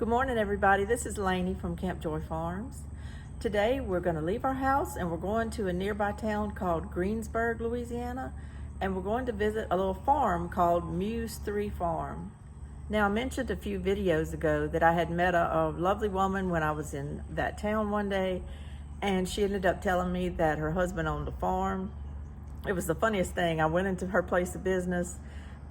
Good morning, everybody. This is Lainey from Camp Joy Farms. Today we're going to leave our house and we're going to a nearby town called Greensburg, Louisiana, and we're going to visit a little farm called Muse 3 Farm. Now, I mentioned a few videos ago that I had met a lovely woman when I was in that town one day, and she ended up telling me that her husband owned a farm. It was the funniest thing. I went into her place of business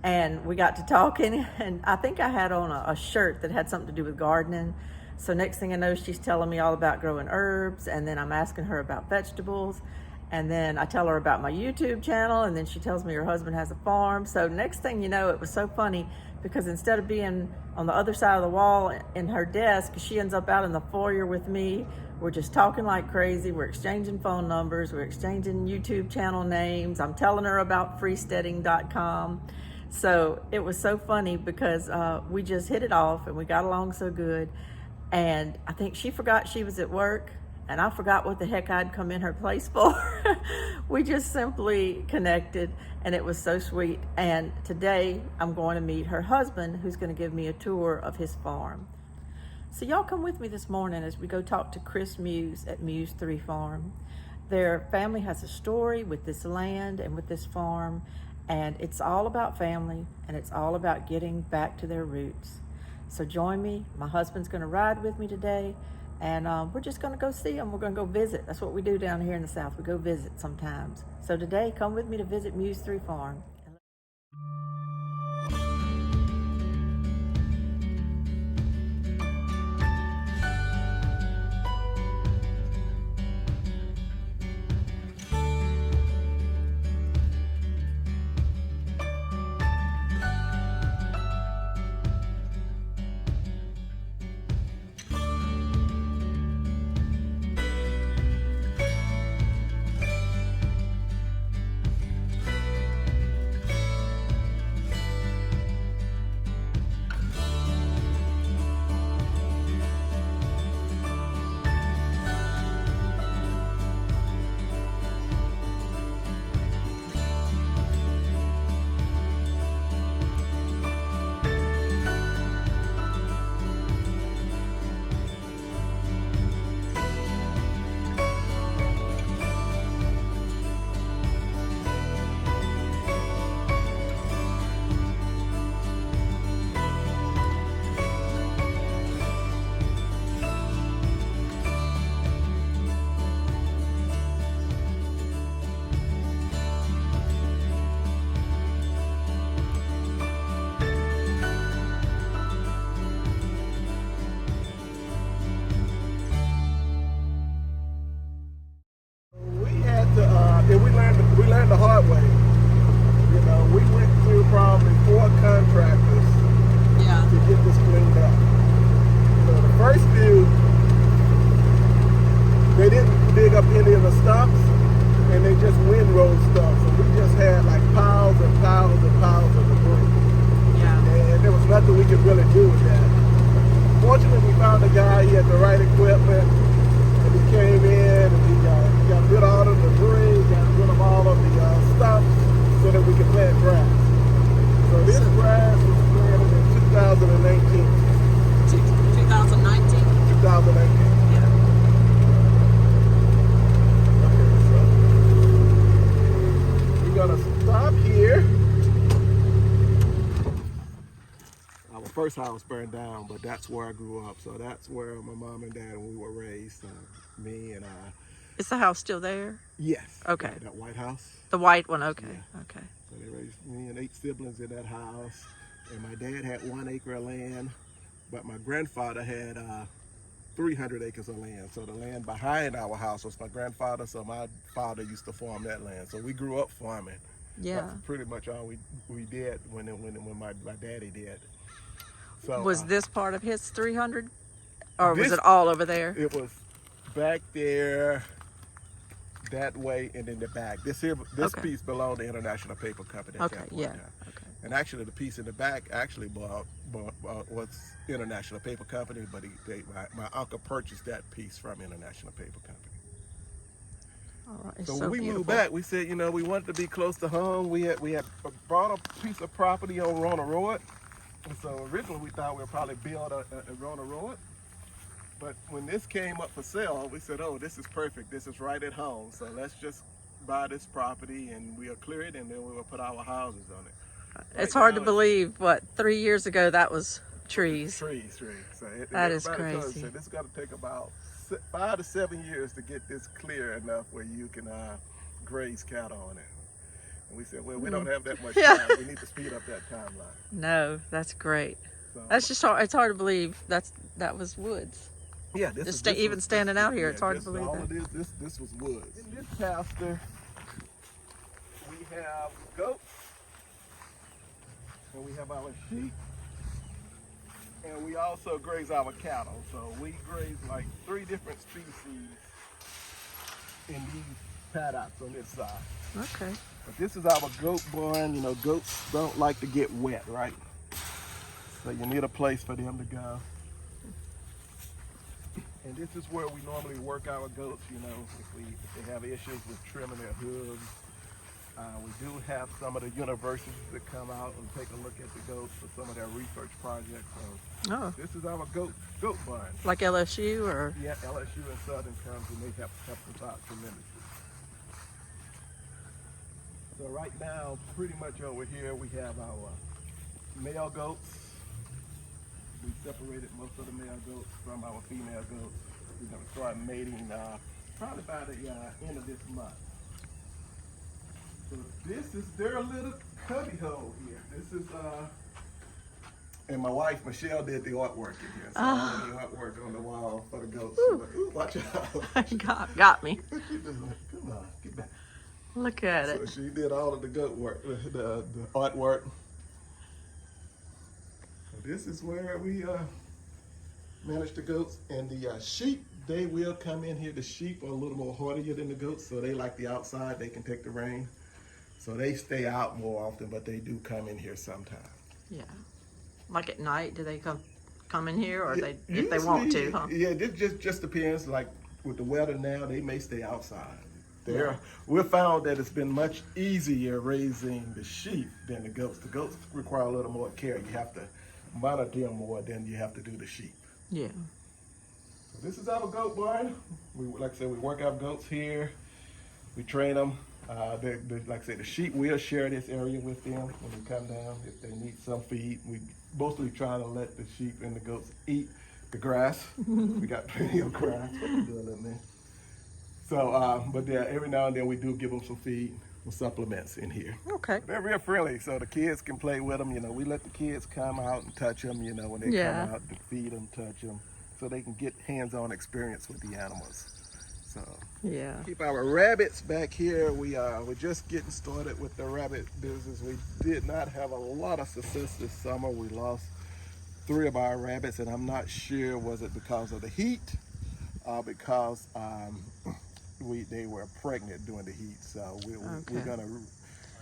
and we got to talking, and I think I had on a shirt that had something to do with gardening. So next thing I know, she's telling me all about growing herbs, and then I'm asking her about vegetables, and then I tell her about my YouTube channel, and then she tells me her husband has a farm. So next thing you know, it was so funny because instead of being on the other side of the wall in her desk, she ends up out in the foyer with me. We're just talking like crazy. We're exchanging phone numbers. We're exchanging YouTube channel names. I'm telling her about freesteading.com. So it was so funny because we just hit it off and we got along so good. And I think she forgot she was at work, and I forgot what the heck I'd come in her place for. We just simply connected, and it was so sweet. And today I'm going to meet her husband, who's going to give me a tour of his farm. So y'all come with me this morning as we go talk to Chris Muse at Muse 3 Farm. Their family has a story with this land and with this farm, and it's all about family, and it's all about getting back to their roots. So join me. My husband's going to ride with me today, and we're just going to go see them. We're going to go visit. That's what we do down here in the South. We go visit sometimes. So today, come with me to visit Muse 3 Farm. We learned the hard way. You know, we went through probably 4 contractors to get this cleaned up. You know, the first few, they didn't dig up any of the stumps, and they just windrowed stuff. So we just had like piles and piles and piles of debris. And there was nothing we could really do with that. Fortunately, we found a guy. He had the right equipment, and he came in and he got rid of all the debris, got rid of all of the stumps so that we could plant grass. So this grass was planted in 2019. 2019? 2019. Yeah. Okay, so we're gonna stop here. Our first house burned down, but that's where I grew up. So that's where my mom and dad and we were raised. Me and Is the house still there? yes. Okay. That White House. The white one, okay. Yeah. Okay. So they raised me and 8 siblings in that house. And my dad had 1 acre of land, but my grandfather had 300 acres of land. So the land behind our house was my grandfather, so my father used to farm that land. So we grew up farming. Yeah. That's pretty much all we did when my daddy did. So Was this part of his 300, or was it all over there? It was back there, that way, and in the back. This piece belonged to International Paper Company. Okay, yeah. Okay. And actually, the piece in the back actually was International Paper Company, but my uncle purchased that piece from International Paper Company. All right. So when we moved back, we said, you know, we wanted to be close to home. We had bought a piece of property on Rona Road, And so originally we thought we'd probably build a Rona road. But when this came up for sale, we said, oh, this is perfect. This is right at home. So let's just buy this property and we'll clear it and then we will put our houses on it. It's hard to believe, what, 3 years ago that was trees. Trees. So that is everybody told us, crazy. said, this is going to take about 5 to 7 years to get this clear enough where you can graze cattle on it. And we said, well, we don't have that much time. We need to speed up that timeline. No, that's great. So, That's just hard. It's hard to believe that was woods. Yeah, Standing out here, it's hard to believe all that. It is, this was woods. In this pasture, we have goats, and we have our sheep, and we also graze our cattle. So we graze like 3 different species in these paddocks on this side. Okay. But this is our goat barn. You know, goats don't like to get wet, right? So you need a place for them to go. And this is where we normally work our goats, you know, if they have issues with trimming their hooves. We do have some of the universities that come out and take a look at the goats for some of their research projects. So this is our goat barn. Like LSU or? Yeah, LSU and Southern comes and they help us out tremendously. So right now, pretty much over here, we have our male goats. We separated most of the male goats from our female goats. We're going to start mating probably by the end of this month. So this is their little cubby hole here. This is, and my wife Michelle did the artwork in here. So I did the artwork on the wall for the goats. Ooh, watch out. Got me. What you doing? Come on, get back. Look at it. So she did all of the goat work, the artwork. This is where we manage the goats, and the sheep, they will come in here. The sheep are a little more hardier than the goats, so they like the outside. They can take the rain. So they stay out more often, but they do come in here sometimes. Yeah. Like at night, do they come in here, or if they want to, huh? Yeah, this just depends. Like with the weather now, they may stay outside. We found that it's been much easier raising the sheep than the goats. The goats require a little more care. You have to monitor them more than you have to do the sheep. Yeah. So this is our goat barn. Like I said, we work our goats here. We train them. Like I said, the sheep will share this area with them when they come down if they need some feed. We mostly try to let the sheep and the goats eat the grass. We got plenty of grass. What you doing, little man? So, but yeah, every now and then we do give them some feed and supplements in here. Okay. They're real friendly, so the kids can play with them. You know, we let the kids come out and touch them, you know, when they come out to feed them, touch them, so they can get hands-on experience with the animals. So, yeah. Keep our rabbits back here. We're just getting started with the rabbit business. We did not have a lot of success this summer. We lost 3 of our rabbits, and I'm not sure was it because of the heat or because they were pregnant during the heat, so we're gonna.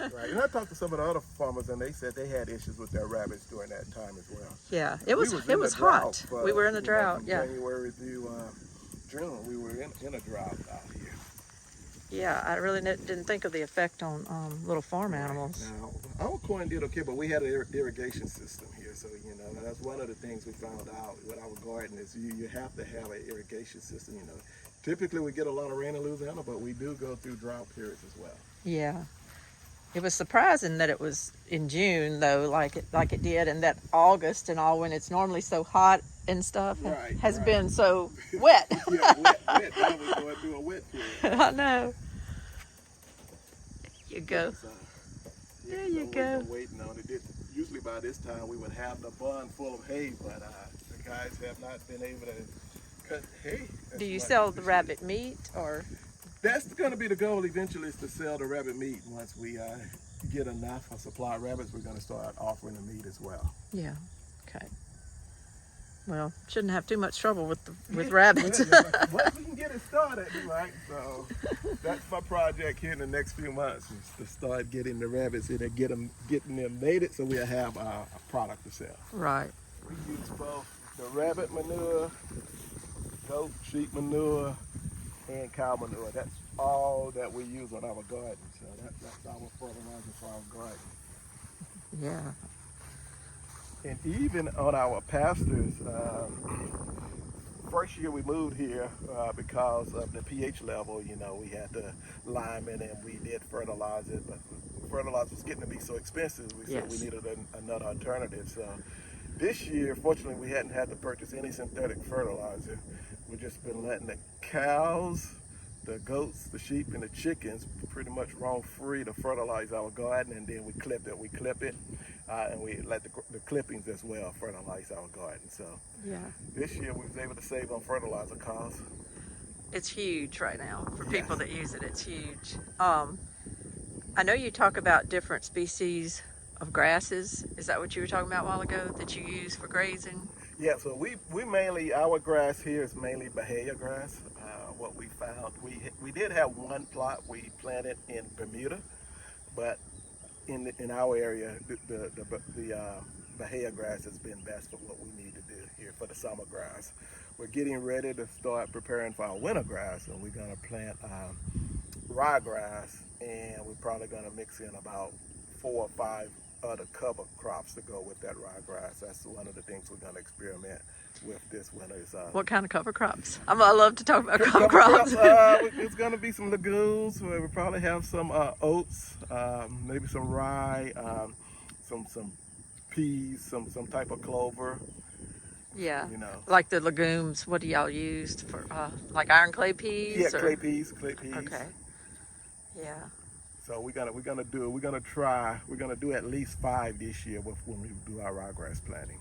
Right, and I talked to some of the other farmers, and they said they had issues with their rabbits during that time as well. Yeah, it was hot. We were in a drought. From January through June, we were in a drought out here. Yeah, I really didn't think of the effect on little farm animals. Now, our corn did okay, but we had an irrigation system here, so you know that's one of the things we found out with our garden is you have to have an irrigation system. You know. Typically, we get a lot of rain in Louisiana, but we do go through drought periods as well. Yeah. It was surprising that it was in June, though, like it did, and that August and all, when it's normally so hot and stuff, has been so wet. Yeah, wet. Now we're going through a wet period. I know. There you go. There you go. We're waiting on it. Usually by this time, we would have the barn full of hay, but the guys have not been able to cut hay. Do you sell the rabbit meat, or? That's going to be the goal eventually, is to sell the rabbit meat. Once we get enough of supply of rabbits, we're going to start offering the meat as well. Yeah. Okay. Well, shouldn't have too much trouble with rabbits. Once we can get it started, right? So that's my project here in the next few months, is to start getting the rabbits in and getting them mated, so we'll have a product to sell. Right. We use both the rabbit manure, goat, sheep manure, and cow manure. That's all that we use on our garden. So that's our fertilizer for our garden. Yeah. And even on our pastures, first year we moved here because of the pH level, you know, we had to lime it and we did fertilize it, but fertilizer was getting to be so expensive, we said we needed another alternative. So this year, fortunately, we hadn't had to purchase any synthetic fertilizer. We've just been letting the cows, the goats, the sheep, and the chickens pretty much roam free to fertilize our garden, and then we clip it. We clip it, and we let the clippings as well fertilize our garden. So this year we was able to save on fertilizer costs. It's huge right now for people that use it. It's huge. I know you talk about different species of grasses. Is that what you were talking about a while ago that you use for grazing? Yeah, so we mainly, our grass here is mainly Bahia grass. What we found, we did have one plot we planted in Bermuda, but in our area, the Bahia grass has been best for what we need to do here for the summer grass. We're getting ready to start preparing for our winter grass, and we're going to plant ryegrass, and we're probably going to mix in about 4 or 5 other cover crops to go with that ryegrass. That's one of the things we're going to experiment with this winter. What kind of cover crops? I love to talk about cover crops. It's going to be some legumes. We'll probably have some oats, maybe some rye, some peas, some type of clover. Yeah, you know, like the legumes. What do y'all use for? Like iron clay peas? Yeah, clay peas. Okay. Yeah. So we're gonna do at least 5 this year when we do our ryegrass planting.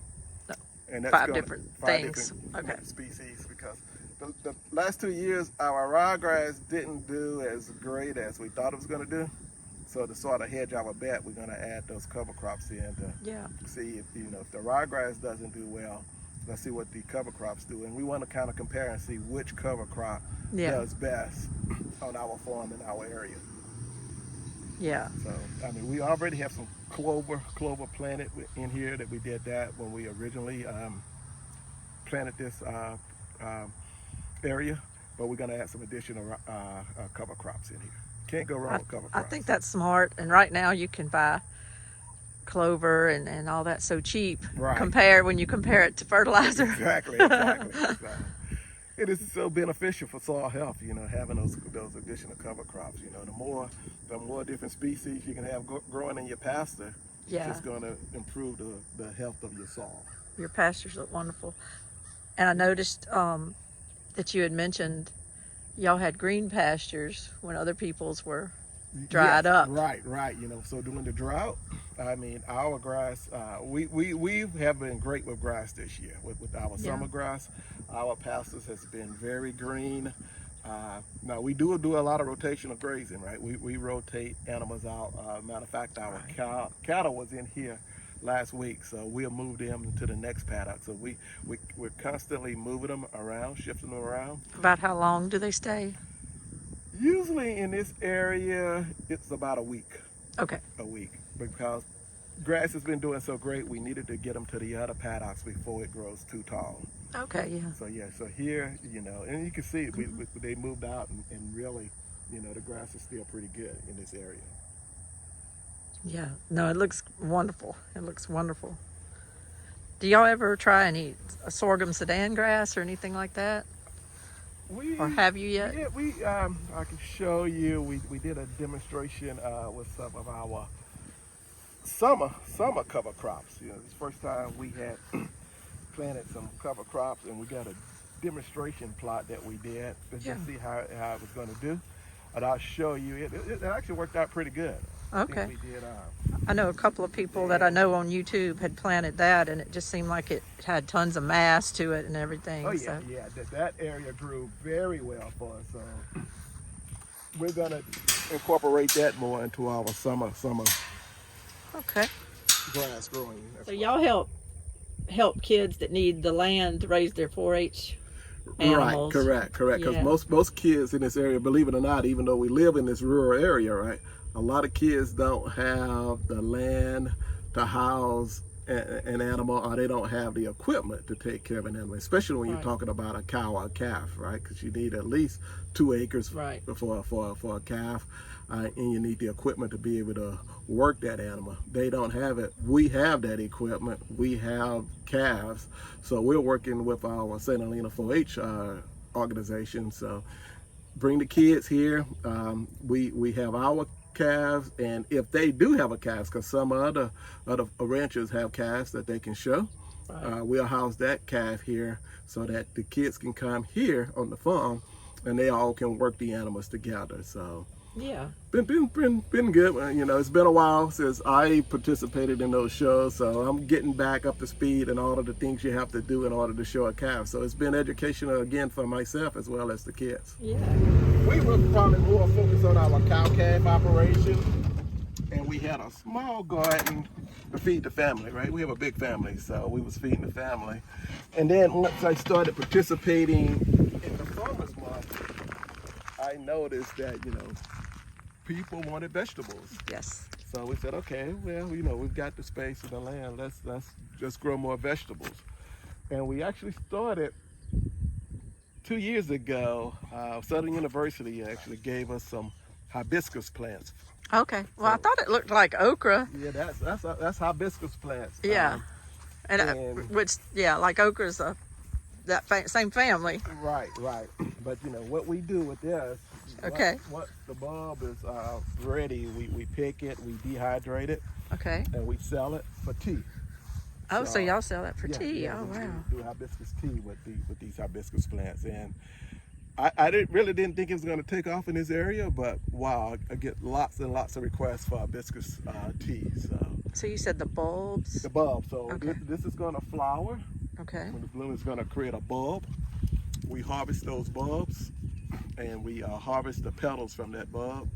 And that's 5 different things. Okay. Species, because the last 2 years our ryegrass didn't do as great as we thought it was gonna do. So to sort of hedge our bet, we're gonna add those cover crops in to see if if the ryegrass doesn't do well. Let's see what the cover crops do, and we want to kind of compare and see which cover crop does best on our farm in our area. Yeah. So, I mean, we already have some clover planted in here that we did that when we originally planted this area, but we're going to add some additional cover crops in here. Can't go wrong with cover crops. I think that's smart, and right now you can buy clover and all that so cheap when you compare it to fertilizer. Exactly. It is so beneficial for soil health, having those additional cover crops. The more different species you can have growing in your pasture, it's just going to improve the health of your soil. Your pastures look wonderful. And I noticed that you had mentioned y'all had green pastures when other people's were dried up. Right. So during the drought, I mean, our grass, we have been great with grass this year. With our summer grass, our pastures has been very green. Now we do a lot of rotational grazing, right? We rotate animals out. Matter of fact, our cattle was in here last week, so we'll move them to the next paddock. So we're constantly moving them around, shifting them around. About how long do they stay? Usually in this area, it's about a week. Okay. A week, because grass has been doing so great, we needed to get them to the other paddocks before it grows too tall. Okay, yeah. So here, and you can see they moved out, and really, the grass is still pretty good in this area. Yeah, no, it looks wonderful. It looks wonderful. Do y'all ever try any sorghum Sudan grass or anything like that? Or have you yet? Yeah, I can show you. We did a demonstration with some of our summer cover crops. It's the first time we had planted some cover crops, and we got a demonstration plot that we did to just see how it was going to do. And I'll show you. It actually worked out pretty good. Okay. We did, I know a couple of people that I know on YouTube had planted that, and it just seemed like it had tons of mass to it and everything. Oh yeah, that area grew very well for us. So we're gonna incorporate that more into our summer grass growing. So y'all help kids that need the land to raise their 4-H animals. Right, correct. Because most kids in this area, believe it or not, even though we live in this rural area, right, a lot of kids don't have the land to house an animal, or they don't have the equipment to take care of an animal, especially when you're Right. talking about a cow or a calf, right? Because you need at least 2 acres Right. for a calf, and you need the equipment to be able to work that animal. They don't have it. We have that equipment. We have calves, so we're working with our St. Helena 4-H organization. So bring the kids here. We have our calves, and if they do have a calf, because some other ranchers have calves that they can show, Right. we'll house that calf here so that the kids can come here on the farm and they all can work the animals together. So Yeah. been good. You know, it's been a while since I participated in those shows, so I'm getting back up to speed and all of the things you have to do in order to show a calf. So it's been educational again for myself as well as the kids. Yeah. We were probably more focused on our cow-calf operation, and we had a small garden to feed the family, right? We have a big family, so we was feeding the family. And then once I started participating in the farmers market, I noticed that, you know, people wanted vegetables. Yes. So we said, okay, well, you know, we've got the space and the land. Let's just grow more vegetables. And we actually started 2 years ago. Southern University actually gave us some hibiscus plants. Okay. Well, I thought it looked like okra. Yeah, that's hibiscus plants. Yeah. And and- like okra's same family. Right. But you know what we do with this? Okay. Once the bulb is ready, we pick it, we dehydrate it, Okay. and we sell it for tea. Oh, so y'all sell that for Yeah, tea? yeah, Oh, we wow. do hibiscus tea with these hibiscus plants, and I didn't think it was going to take off in this area, but wow, I get lots and lots of requests for hibiscus tea. So you said the bulbs? The bulb. So Okay. this is going to flower. Okay. When the bloom is going to create a bulb, we harvest those bulbs, and we harvest the petals from that bulb,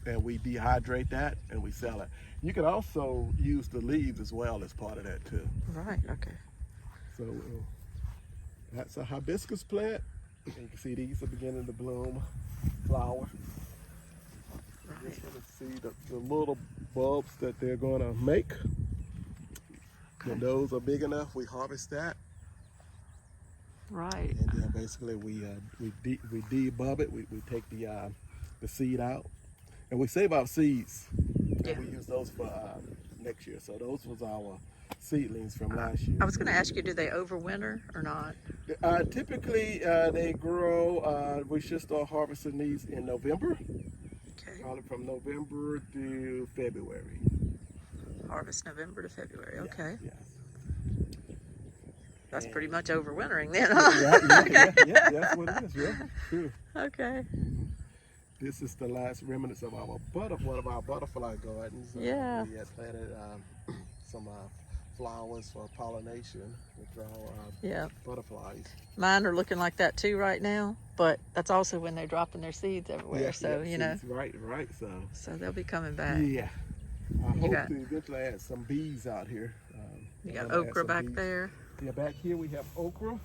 and we dehydrate that, and we sell it. You can also use the leaves as well as part of that too. Right. Okay. So that's a hibiscus plant. And you can see these are beginning to bloom, flower. Right. Just want to see the little bulbs that they're going to make. When those are big enough, we harvest that. Right. And then basically we debulb it. We take the seed out, and we save our seeds. Yeah. And we use those for next year. So those was our seedlings from last year. I was going to ask you, do they overwinter or not? Typically they grow. We should start harvesting these in November. Okay. Probably from November to February. Harvest November to February. Yeah, Okay. yes. That's pretty much overwintering then, huh? Yeah, that's what it is. Yeah, true. Okay. This is the last remnants of our one of our butterfly gardens. Yeah. We had planted some flowers for pollination to draw Yeah. butterflies. Mine are looking like that too right now, but that's also when they're dropping their seeds everywhere. Yeah, so, yeah, you know, seeds. Right. so they'll be coming back. Yeah. I hope got- to eventually add some bees out here. You I'm got gonna add okra some back bees. there. Yeah, back here we have okra,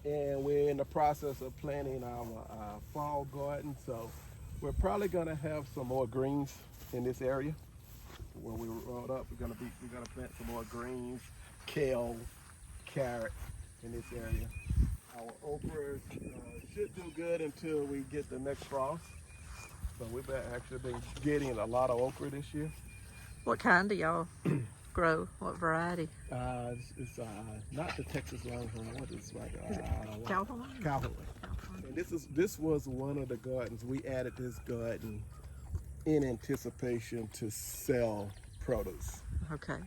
and we're in the process of planting our fall garden. So we're probably gonna have some more greens in this area. When we roll up, we're gonna plant some more greens, kale, carrot in this area. Our okra should do good until we get the next frost. So we've actually been getting a lot of okra this year. What kind do y'all grow? What variety? It's not the Texas Longhorn. What is it? Calhoun? Calhoun. And this was one of the gardens. We added this garden in anticipation to sell produce. Okay.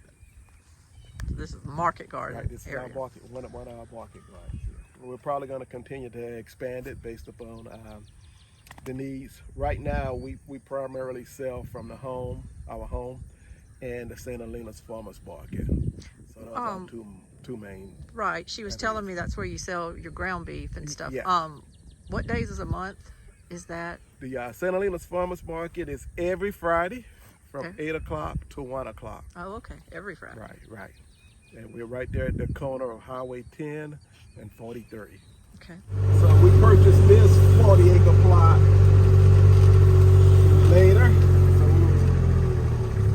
This is the market garden Right. This is area. our market, one of our market gardens. Yeah. We're probably going to continue to expand it based upon the needs. Right now, we primarily sell from our home, and the St. Helena's Farmers Market. So those are two main. Right. She was telling me that's where you sell your ground beef and stuff. Yeah. What days of the month is that? The St. Helena's Farmers Market is every Friday from Okay. 8 o'clock to 1 o'clock. Oh, okay. Every Friday. Right. And we're right there at the corner of Highway 10 and 43. Okay. So we purchased this 40-acre plot later. So it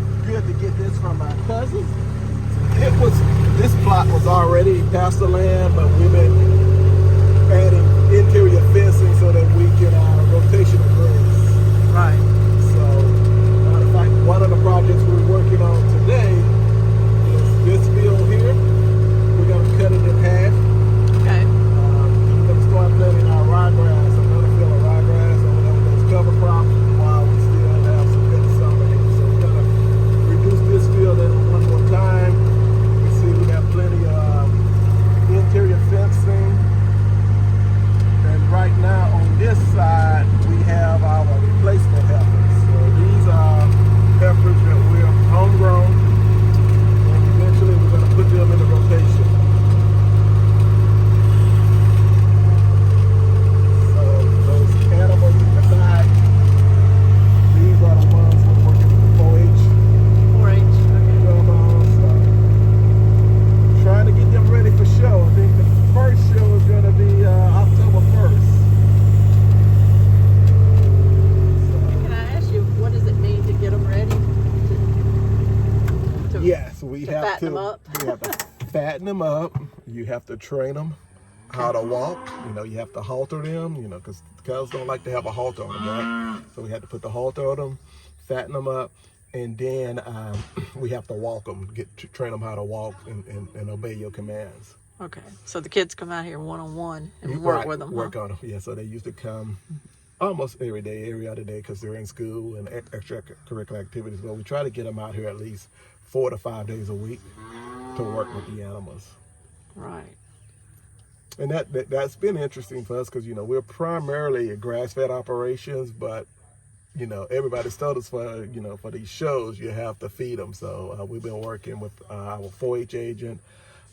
was good to get this from my cousin. this plot was already pasture land, but we've been adding interior fencing so that we can rotational graze. Right. So, matter of fact, one of the projects we're working on today is this field here. We're going to cut it in half. Okay. We're going to start planting our ryegrass, another field of ryegrass, or whatever those cover crops, while we still have some good summer here. So we're going to reduce this field in one more time. We see we have plenty of interior fencing. And right now on this side, we have our replacement heifers. So these are heifers that we're homegrown, and eventually we're going to put them in the rotation. So those animals in the side, these are the ones we're working with the 4-H. 4-H. Okay. Club on. So trying to get them ready for show. I think the first show is going to be October 1st. Can I ask you, what does it mean to get them ready? Yes, we have fatten to. them up? We have to fatten them up. You have to train them how to walk. You know, you have to halter them. You know, because cows don't like to have a halter on them, right? So we had to put the halter on them, fatten them up, and then we have to walk them, train them how to walk and obey your commands. Okay. So the kids come out here one-on-one and work with them. Work on them. Yeah. So they used to come almost every day, every other day, because they're in school and extracurricular activities. But we try to get them out here at least 4 to 5 days a week to work with the animals. Right. And that's been interesting for us because, you know, we're primarily grass-fed operations, but, you know, everybody's told us for these shows, you have to feed them. So we've been working with our 4-H agent.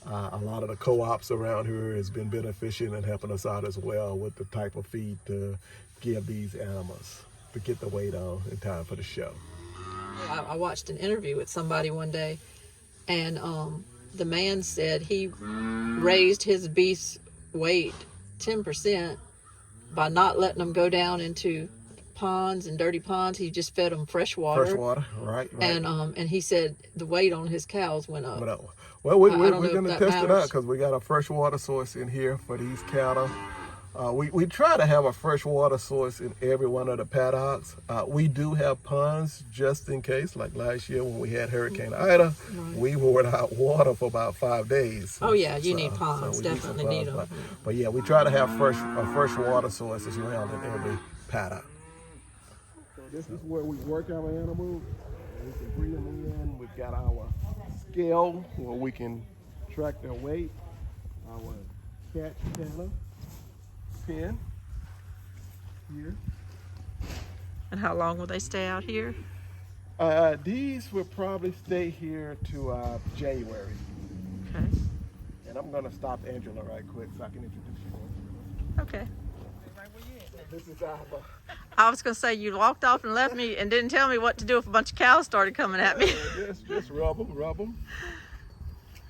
A lot of the co-ops around here has been beneficial and helping us out as well with the type of feed to give these animals to get the weight on in time for the show. I watched an interview with somebody one day, and the man said he raised his beast's weight 10% by not letting them go down into ponds and dirty ponds. He just fed them fresh water. Fresh water, right. And he said the weight on his cows went up. Well, we're going to test matters. it out because we got a fresh water source in here for these cattle. We try to have a fresh water source in every one of the paddocks. We do have ponds just in case, like last year when we had Hurricane Ida, we were without water for about 5 days. Oh yeah, you need ponds, definitely need them. But yeah, we try to have a fresh water source as well in every paddock. So this is where we work our animals. We can bring them in. We've got our scale where we can track their weight. Our catch counter pen here. And how long will they stay out here? These will probably stay here to January. Okay. And I'm going to stop Angela right quick so I can introduce you. Okay. This is our. I was going to say, you walked off and left me and didn't tell me what to do if a bunch of cows started coming at me. Just rub them.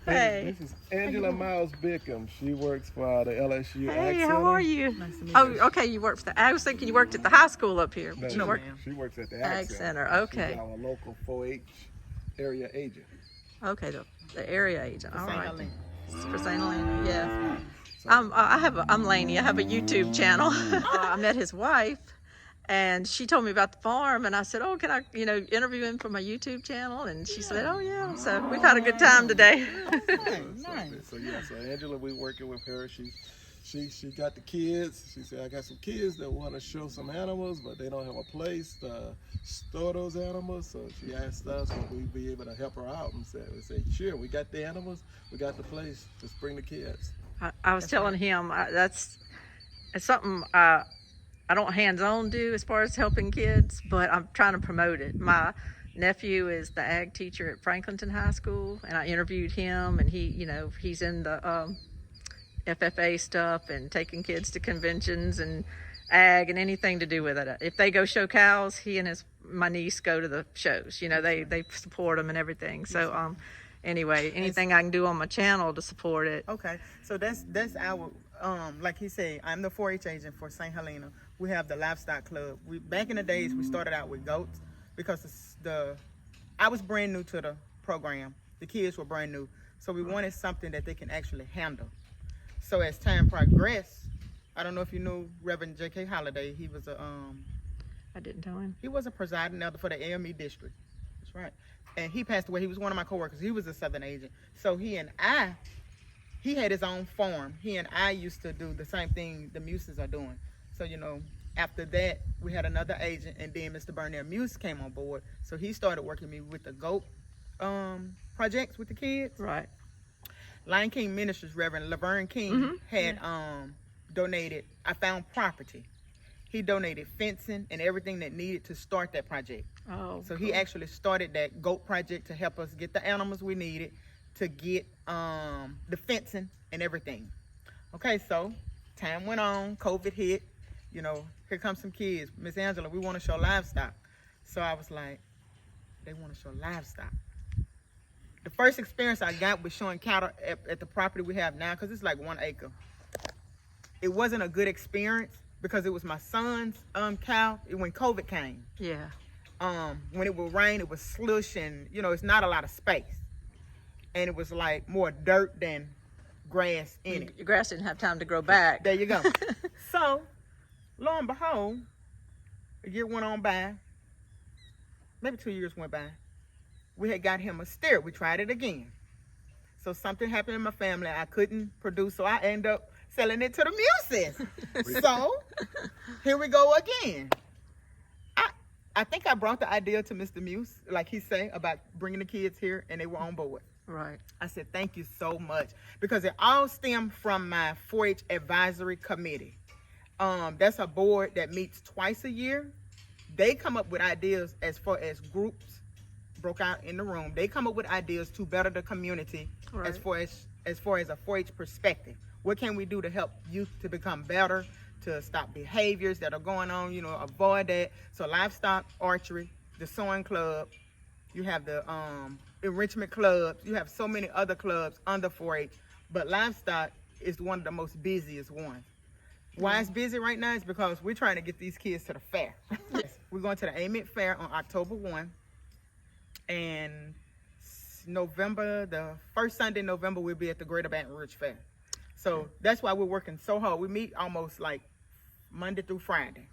Hey. This is Angela Miles Bickham. She works for the LSU Ag Center. Hey, how are you? Nice to meet you. Okay, you work for I was thinking you worked at the high school up here. No, she works at the Ag Center. Okay. She's our local 4-H area agent. Okay, the area agent. All right. For St. Helena, yeah. So, I'm Lainey. I have a YouTube channel. I met his wife, and she told me about the farm, and I said, "Oh, can I, interview him for my YouTube channel?" And she said, "Oh yeah." So we've had a good time today. Nice. So Angela, we're working with her. She got the kids. She said, "I got some kids that want to show some animals, but they don't have a place to store those animals." So she asked us would we be able to help her out, and we said, "Sure, we got the animals, we got the place. Just bring the kids." I was telling him it's something I don't hands-on do as far as helping kids, but I'm trying to promote it. My nephew is the ag teacher at Franklinton High School, and I interviewed him, and he's in the FFA stuff and taking kids to conventions and ag and anything to do with it. If they go show cows, he and my niece go to the shows. They support them and everything. So anyway, anything I can do on my channel to support it. Okay, so that's our like he said, I'm the 4-H agent for St. Helena. We have the livestock club. Back in the days we started out with goats because I was brand new to the program. The kids were brand new. So we wanted something that they can actually handle. So as time progressed, I don't know if you knew Reverend J.K. Holliday. He was I didn't know him. he was a presiding elder for the AME district. That's right. And he passed away. He was one of my coworkers. He was a Southern agent. So he had his own farm. He and I used to do the same thing the Muses are doing. So, after that, we had another agent, and then Mr. Bernard Muse came on board. So he started working me with the goat projects with the kids. Right. Lion King Ministries, Reverend Laverne King had donated, I found property. He donated fencing and everything that needed to start that project. Oh, so cool. he actually started that goat project to help us get the animals we needed, to get the fencing and everything. Okay, so time went on, COVID hit, here comes some kids. Miss Angela, we want to show livestock. So I was like, they want to show livestock. The first experience I got was showing cattle at the property we have now, because it's like 1 acre. It wasn't a good experience because it was my son's cow when COVID came. Yeah. When it would rain, it was slush, and it's not a lot of space. And it was like more dirt than grass in it. Your grass didn't have time to grow back. There you go. So, lo and behold, a year went on by, maybe 2 years went by. We had got him a steer. We tried it again. So something happened in my family. I couldn't produce, so I ended up selling it to the Muses. So here we go again. I think I brought the idea to Mr. Muse, like he said, about bringing the kids here, and they were on board. Right. I said, thank you so much, because it all stemmed from my 4-H advisory committee. That's a board that meets twice a year. They come up with ideas as far as groups broke out in the room. They come up with ideas to better the community. Right. as far as a 4-H perspective. What can we do to help youth to become better, to stop behaviors that are going on, avoid that? So livestock, archery, the sewing club, you have the enrichment clubs, you have so many other clubs under 4-H, but livestock is one of the most busiest ones. Why it's busy right now is because we're trying to get these kids to the fair. We're going to the Amen Fair on October 1. And November, the first Sunday in November, we'll be at the Greater Baton Rouge Fair. So that's why we're working so hard. We meet almost like Monday through Friday.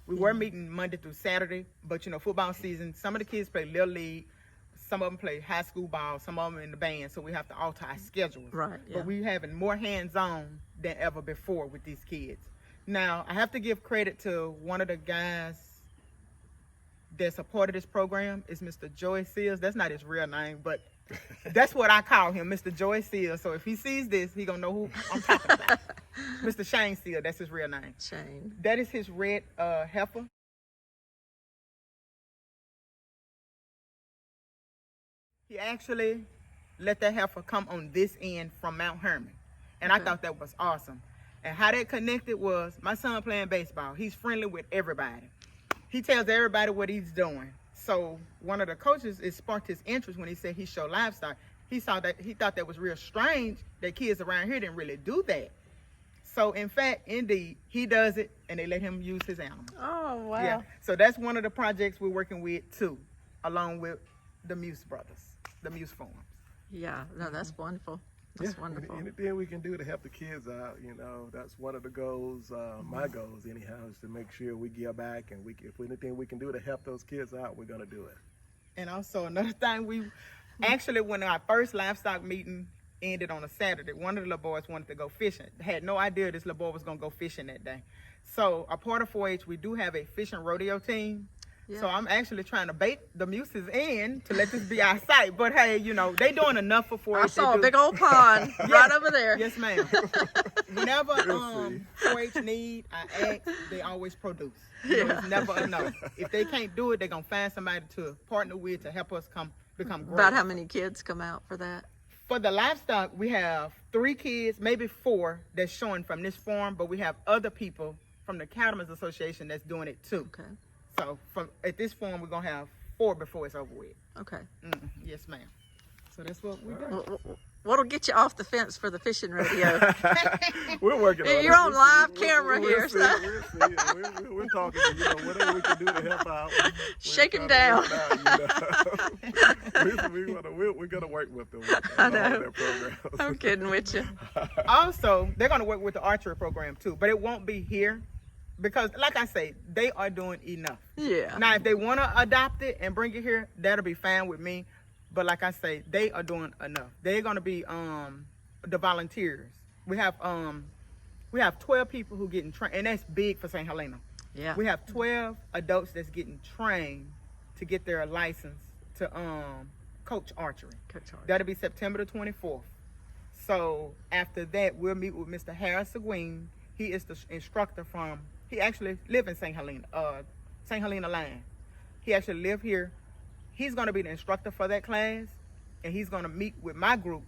We were meeting Monday through Saturday, but football season, some of the kids play Little League, some of them play high school ball, some of them in the band, so we have to alter our schedules. Right, yeah. But we're having more hands-on than ever before with these kids. Now, I have to give credit to one of the guys that's a part of this program, is Mr. Joy Seals. That's not his real name, but that's what I call him, Mr. Joy Seals. So if he sees this, he gonna know who I'm talking about. Mr. Shane Seal, that's his real name. Shane. That is his red heifer. He actually let that heifer come on this end from Mount Herman. And I thought that was awesome. And how that connected was my son playing baseball. He's friendly with everybody. He tells everybody what he's doing. So one of the coaches, it sparked his interest when he said he showed livestock. He thought that was real strange that kids around here didn't really do that. So in fact, indeed, he does it, and they let him use his animals. Oh, wow. Yeah. So that's one of the projects we're working with too, along with the Muse brothers, the Muse Farms. Yeah, no, that's wonderful. That's wonderful. Anything we can do to help the kids out, that's one of the goals, my goals anyhow, is to make sure we give back, and if anything we can do to help those kids out, we're going to do it. And also another thing, actually when our first livestock meeting ended on a Saturday, one of the little boys wanted to go fishing. Had no idea this little boy was going to go fishing that day. So a part of 4-H, we do have a fishing rodeo team. Yeah. So I'm actually trying to bait the Muses in to let this be our site. But hey, they doing enough for 4-H. I saw a big old pond right over there. Yes, ma'am. Whenever 4-H need, I ask, they always produce. It's never enough. If they can't do it, they're going to find somebody to partner with to help us become great. About how many kids come out for that? For the livestock, we have 3 kids, maybe 4 that's showing from this farm, but we have other people from the Cattlemen's Association that's doing it too. Okay. So at this farm, we're going to have 4 before it's over with. Okay. Yes, ma'am. So that's what we do. What'll get you off the fence for the fishing rodeo? We're working on it. You're on live camera here, see, so. We're talking, whatever we can do to help out. Shake him down. We're going to work with them. I know. Their programs. I'm kidding with you. Also, they're going to work with the archery program too, but it won't be here because, like I say, they are doing enough. Yeah. Now, if they want to adopt it and bring it here, that'll be fine with me. But like I say, they are doing enough. They're going to be the volunteers. We have 12 people who getting trained, and that's big for St. Helena. Yeah. We have 12 adults that's getting trained to get their license to coach archery. That'll be September the 24th. So after that, we'll meet with Mr. Harris Seguin. He is the instructor he actually lives in St. Helena line. He actually live here. He's going to be the instructor for that class, and he's going to meet with my group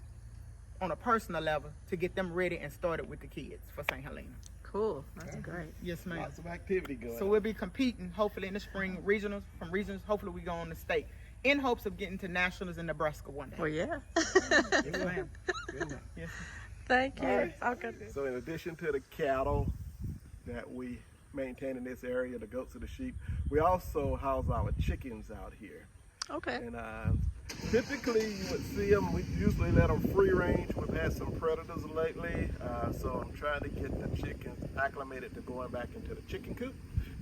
on a personal level to get them ready and started with the kids for St. Helena. Cool. That's great. Yes, ma'am. Lots of activity going on. So we'll be competing, hopefully, in the spring, regionals. From regionals, hopefully we go on the state, in hopes of getting to nationals in Nebraska one day. Well, yeah. Yes, ma'am. Good. Yes. Thank you. All right. Okay. So in addition to the cattle that we maintain in this area, the goats and the sheep, we also house our chickens out here. Okay. And typically you would see them, we usually let them free range. We've had some predators lately, so I'm trying to get the chickens acclimated to going back into the chicken coop.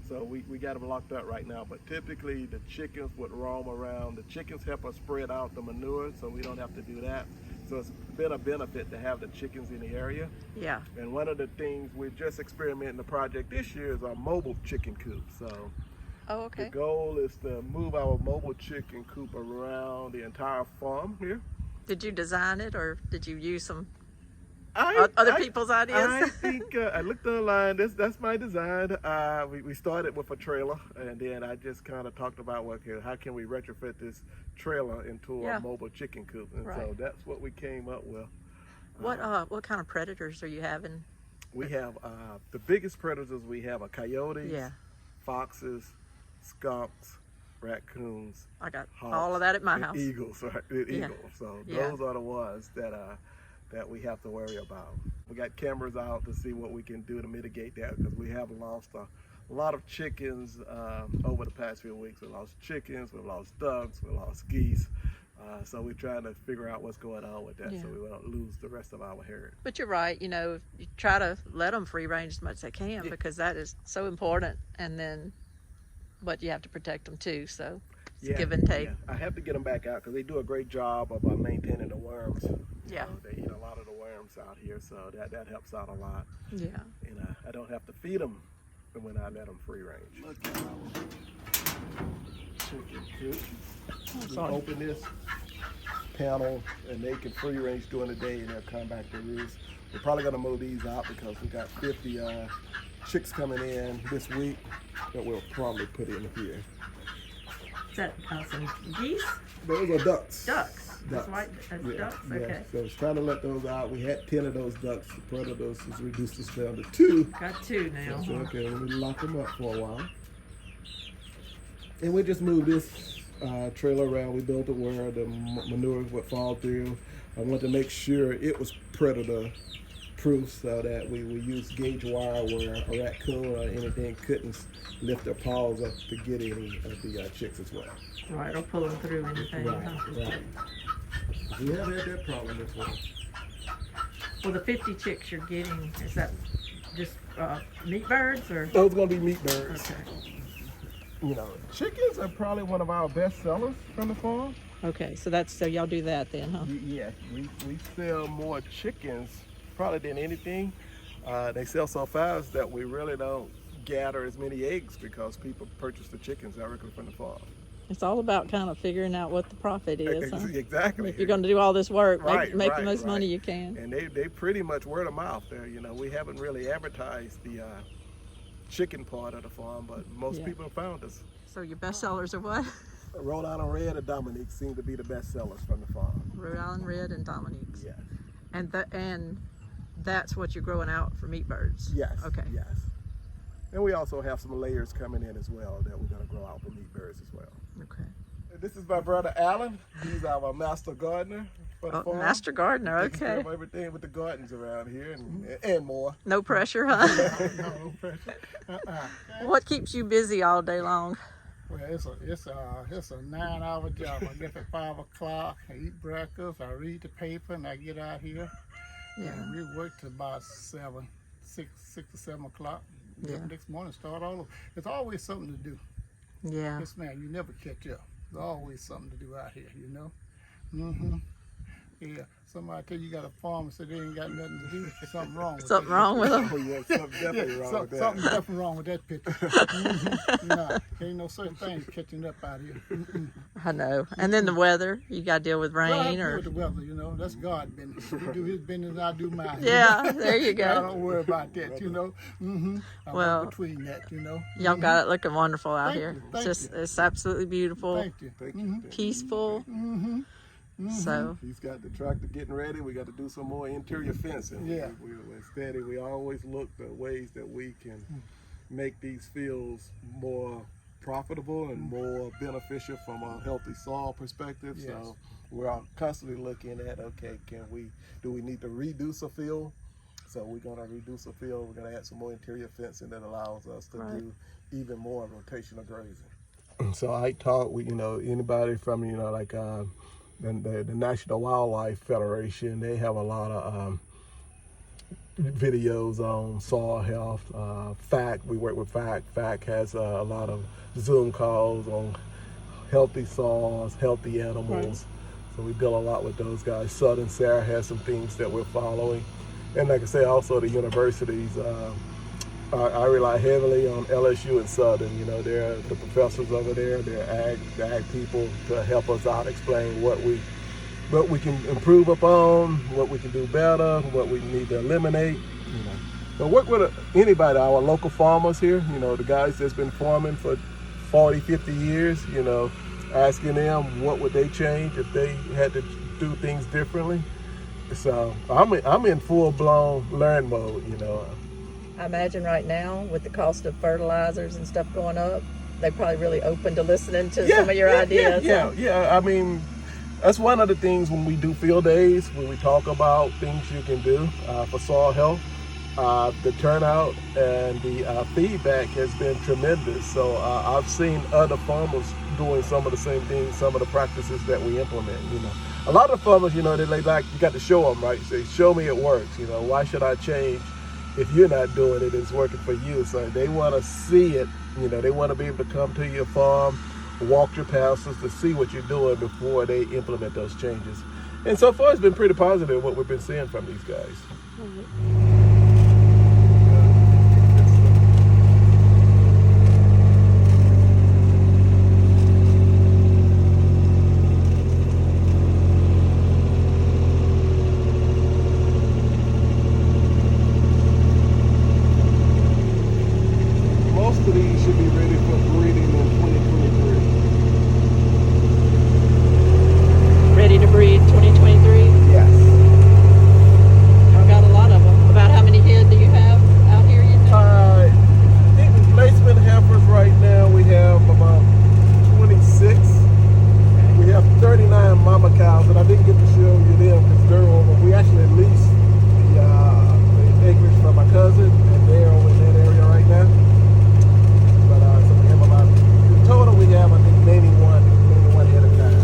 So we got them locked up right now, but typically the chickens would roam around. The chickens help us spread out the manure, so we don't have to do that. So it's been a benefit to have the chickens in the area. Yeah. And one of the things we're just experimenting the project this year is our mobile chicken coop. So Oh, okay. the goal is to move our mobile chicken coop around the entire farm here. Did you design it, or did you use some I other people's ideas? I think I looked online. That's my design. We started with a trailer, and then I just kind of talked about how can we retrofit this trailer into a mobile chicken coop, and so that's what we came up with. What kind of predators are you having? We have the biggest predators we have are coyotes, foxes, skunks, raccoons. I got hawks, all of that at my and house. Eagles, right? Eagles. So those are the ones that we have to worry about. We got cameras out to see what we can do to mitigate that, because we have lost a lot of chickens over the past few weeks. We lost chickens, we lost ducks, we lost geese. So we're trying to figure out what's going on with that so we won't lose the rest of our herd. But you're right, you try to let them free range as much as they can because that is so important, and then but you have to protect them too, so it's give and take. I have to get them back out because they do a great job of maintaining the worms. Yeah. They eat a lot of the worms out here, so that helps out a lot. Yeah. And I don't have to feed them when I let them free range. Look at our chicken coop. We open this panel and they can free range during the day and they'll come back to roost. We're probably gonna mow these out because we got 50 chicks coming in this week that we'll probably put in here. Is that some geese? Those are ducks. Ducks. That's white. That's ducks. Okay. So I was trying to let those out. We had 10 of those ducks. The predators has reduced us down to 2. Got 2 now. So, okay, we lock them up for a while. And we just moved this trailer around. We built it where the manure would fall through. I wanted to make sure it was predator proof so that we used gauge wire where a raccoon or anything couldn't lift their paws up to get any of the chicks as well. Right, or pull them through anything. Right. We have had that problem before. Well, the 50 chicks you're getting, is that just meat birds or? Those are going to be meat birds. Okay. Chickens are probably one of our best sellers from the farm. Okay, so y'all do that then, huh? Yeah, we sell more chickens probably than anything. They sell so fast that we really don't gather as many eggs because people purchase the chickens directly from the farm. It's all about kind of figuring out what the profit is. Huh? Exactly. If you're going to do all this work, make the most right. money you can. And they pretty much word of mouth there. We haven't really advertised the chicken part of the farm, but most people have found us. So your best sellers are what? Rhode Island Red and Dominique seem to be the best sellers from the farm. Rhode Island Red and Dominique's. Yes. And that's what you're growing out for meat birds? Yes. Okay. Yes. And we also have some layers coming in as well that we're going to grow out for meat birds as well. Okay. This is my brother Allen. He's our master gardener for the Oh, farm. master gardener, Takes care okay. of everything with the gardens around here and more. No pressure, huh? No pressure. What keeps you busy all day long? Well, it's a 9-hour job. I get up at 5 o'clock, I eat breakfast, I read the paper, and I get out here. Yeah. And we work till about 6 to 7 o'clock. Yeah. Next morning, start all over. There's always something to do. Yeah. Yes, man, you never catch up. There's always something to do out here, you know? Mm-hmm. Yeah. Somebody tell you got a farm and say they ain't got nothing to do. Something wrong with Something that. wrong with them? Oh yeah, something definitely wrong with that. Something definitely wrong with that picture. Mm-hmm. Nah, ain't no certain thing catching up out here. Mm-mm. I know. And then the weather, you got to deal with Well, I rain deal or... with the weather, you know. That's God business. He do his business, I do mine. Yeah, there you I go. don't worry about that, you know. Mm-hmm. I Well, work between that, you know. Y'all got it looking wonderful out Thank here. you, It's thank just, you. it's absolutely beautiful, Thank you. Thank you. Mm-hmm. Thank you. peaceful. Mm-hmm. So, He's got the tractor getting ready. We got to do some more interior fencing. Yeah. We're steady. We always look at ways that we can make these fields more profitable and more beneficial from a healthy soil perspective. Yes. So we're constantly looking at, okay, do we need to reduce a field? So we're going to reduce a field. We're going to add some more interior fencing that allows us to do even more rotational grazing. So I talk with, anybody from, like the National Wildlife Federation. They have a lot of videos on soil health. FAC, we work with FAC. FAC has a lot of Zoom calls on healthy soils, healthy animals. So we deal a lot with those guys. Southern Sarah has some things that we're following. And like I say, also the universities. I rely heavily on LSU and Southern. They're the professors over there. They're ag people to help us out, explain what we can improve upon, what we can do better, what we need to eliminate. So work with anybody, our local farmers here. The guys that's been farming for 40, 50 years. Asking them what would they change if they had to do things differently. So I'm in full-blown learn mode. I imagine right now with the cost of fertilizers and stuff going up, they're probably really open to listening to some of your ideas. Yeah. I mean, that's one of the things when we do field days, when we talk about things you can do for soil health. The turnout and the feedback has been tremendous. So I've seen other farmers doing some of the same things, some of the practices that we implement. A lot of farmers, they like, you got to show them, right? Say, show me it works. Why should I change if you're not doing it? It's working for you. So they want to see it. They want to be able to come to your farm, walk your pastures to see what you're doing before they implement those changes. And so far, it's been pretty positive what we've been seeing from these guys. Most of these should be ready for breeding in 2023. Ready to breed 2023? Yes. Y'all got a lot of them. About how many head do you have out here, you think? I think replacement heifers right now we have about 26. We have 39 mama cows, and I didn't get to show you them because they're over. We actually leased the acreage from my cousin, and they're over in that area right now. But so we have about, in total we have, I think, 91 head of cows.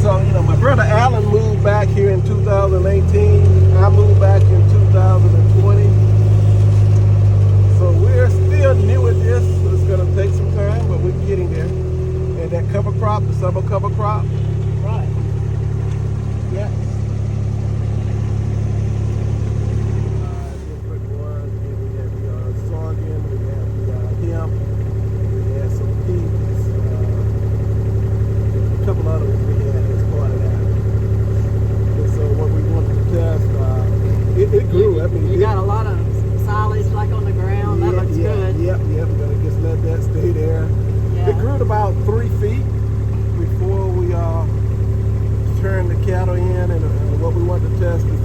So, my brother Allen moved back here in 2018. I moved back in 2020. So we're still new at this. It's going to take some time, but we're getting there. And that cover crop, the summer cover crop. Right. Yes. Different ones. We have sorghum, we have hemp, we have some peas, a couple others we had as part of that. And so what we wanted to test, it grew. I mean, You got a lot of silage like on the ground. That looks good. Yep. We're gonna just let that stay there. Yeah. It grew to about 3 feet before we turned the cattle in, and what we wanted to test is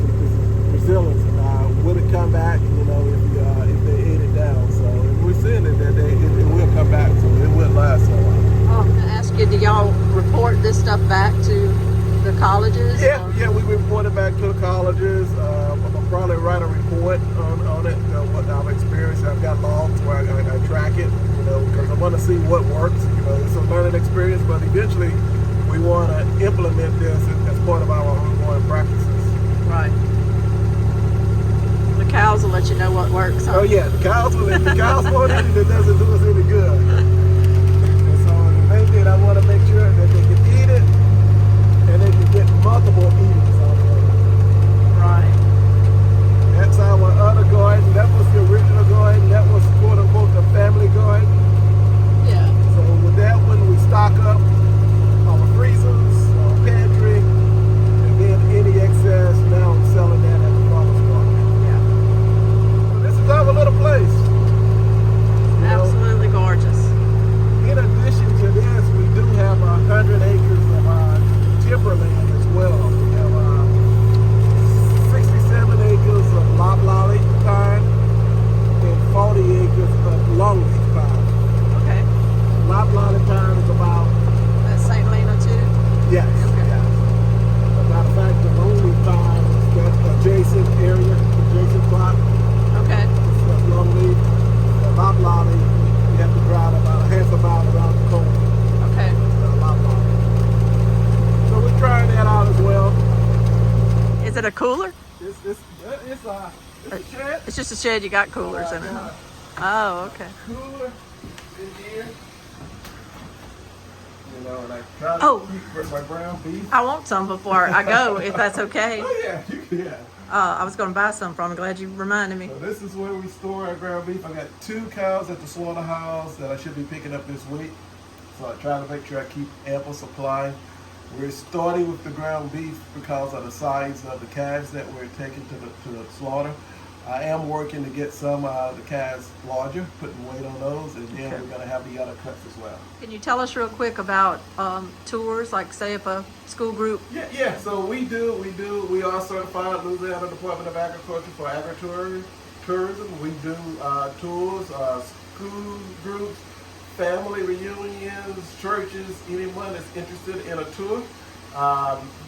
resilience. Will it come back? If they ate it down. So we're seeing that it will come back. So it will last a while. Oh, I'm gonna ask you, do y'all stuff back to the colleges? Yeah, or- yeah, we reported back to the colleges. I'm gonna probably write a report on it, what I've experienced. I've got logs where I track it, because I want to see what works. It's a learning experience, but eventually we want to implement this as part of our ongoing practices. Right. The cows will let you know what works. Huh? Oh yeah, the cows will. If the cows want anything that doesn't do us any good. And so the main thing I want to make sure that they can eat it, and they can get multiple eatings on it. Right. That's our other garden. That was the original garden. That was quote unquote the family garden. Yeah. So with that one, we stock up our freezers, our pantry, and then any excess now I'm selling that at the farmer's market. Yeah. So this is our little place. Absolutely gorgeous. In addition to this, we do have 100 acres of timberland as well. We have 67 acres of loblolly pine and 40 acres of longleaf pine. Okay. Loblolly pine is about, That's St. Helena too? yes, Okay. yes. As a matter of fact, the longleaf pine is that adjacent area, adjacent plot. Okay. It's longleaf. The loblolly, you have to drive about a half a mile around the corner. Okay. Loblolly. So we're trying that out as well. Is it a cooler? It's a shed. It's just a shed. You got coolers in it. Huh? Oh, okay. Cooler in here. And I try to Oh. keep my ground beef. I want some before I go, if that's okay. Oh yeah, you can. I was going to buy some from. I'm glad you reminded me. So this is where we store our ground beef. I got 2 cows at the slaughterhouse that I should be picking up this week. So I try to make sure I keep ample supply. We're starting with the ground beef because of the size of the calves that we're taking to the slaughter. I am working to get some of the calves larger, putting weight on those, and then Okay. we're going to have the other cuts as well. Can you tell us real quick about tours, like say if a school group? Yeah. So we are certified Louisiana Department of Agriculture for agritourism. We do tours, school groups, family reunions, churches, anyone that's interested in a tour.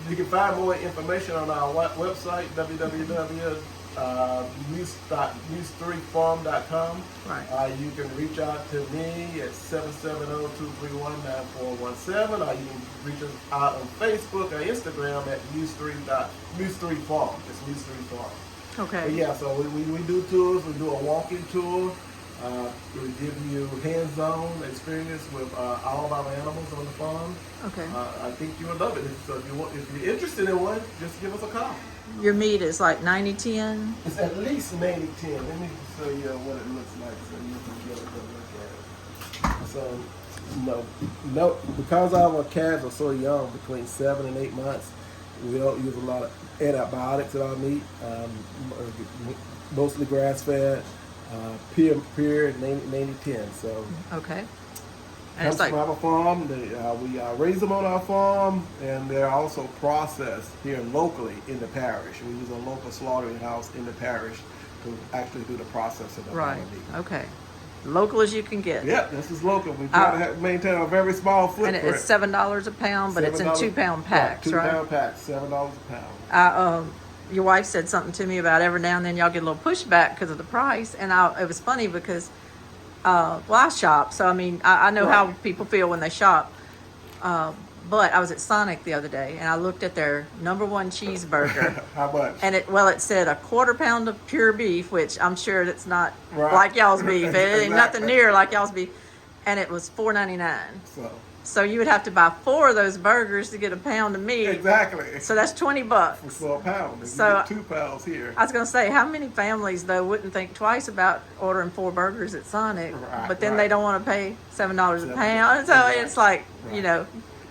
You can find more information on our website, www.muse3farm.com. Right. You can reach out to me at 770-231-9417, or you can reach us out on Facebook or Instagram at Muse3Farm. It's Muse3 Farm. Okay. But yeah, so we do tours. We do a walking tour. We give you hands-on experience with all of our animals on the farm. Okay. I think you would love it. So if you're interested in one, just give us a call. Your meat is like 90-10? It's at least 90-10. Let me show you what it looks like so you can get a good look at it. So, no, because our calves are so young, between 7 and 8 months, we don't use a lot of antibiotics in our meat. Mostly grass-fed, pure 90-10. So. Okay. And Comes it's like, from our farm. We raise them on our farm, and they're also processed here locally in the parish. We use a local slaughtering house in the parish to actually do the processing of our right. meat. Okay. Local as you can get. Yeah, this is local. We try to maintain a very small And footprint. it's $7 a pound, but it's in $7 2-pound packs, yeah, 2 right? pound packs, $7 a pound. Your wife said something to me about every now and then y'all get a little pushback because of the price, and it was funny because, I shop, so I mean I know how people feel when they shop. But I was at Sonic the other day, and I looked at their #1 cheeseburger. How much? And it said a 1/4 pound of pure beef, which I'm sure that's not Right. like y'all's beef. It ain't nothing Exactly. near like y'all's beef. And it was $4.99. So you would have to buy 4 of those burgers to get a pound of meat. Exactly. So that's $20. For a pound. So- You get 2 pounds here. I was gonna say, how many families though wouldn't think twice about ordering 4 burgers at Sonic, Right, but then right. they don't want to pay $7 a $7, pound. So exactly. it's like, Right.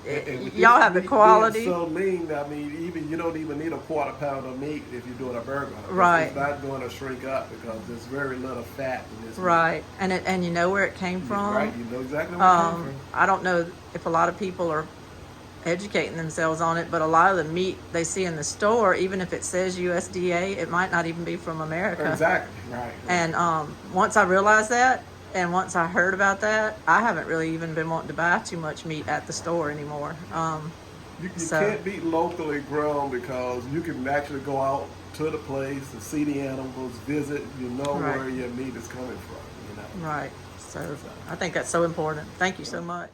And y'all have the being quality. so lean, I mean, you don't even need a 1/4 pound of meat if you're doing a burger. Right. It's not going to shrink up because there's very little fat in this meat. Right, and you know where it came from. Right, you know exactly where it came from. I don't know if a lot of people are educating themselves on it, but a lot of the meat they see in the store, even if it says USDA, it might not even be from America. Exactly, right. And once I realized that, and once I heard about that, I haven't really even been wanting to buy too much meat at the store anymore. You So- can't beat locally grown because you can actually go out to the place and see the animals, visit, Right. where your meat is coming from, Right. So I think that's so important. Thank you so much.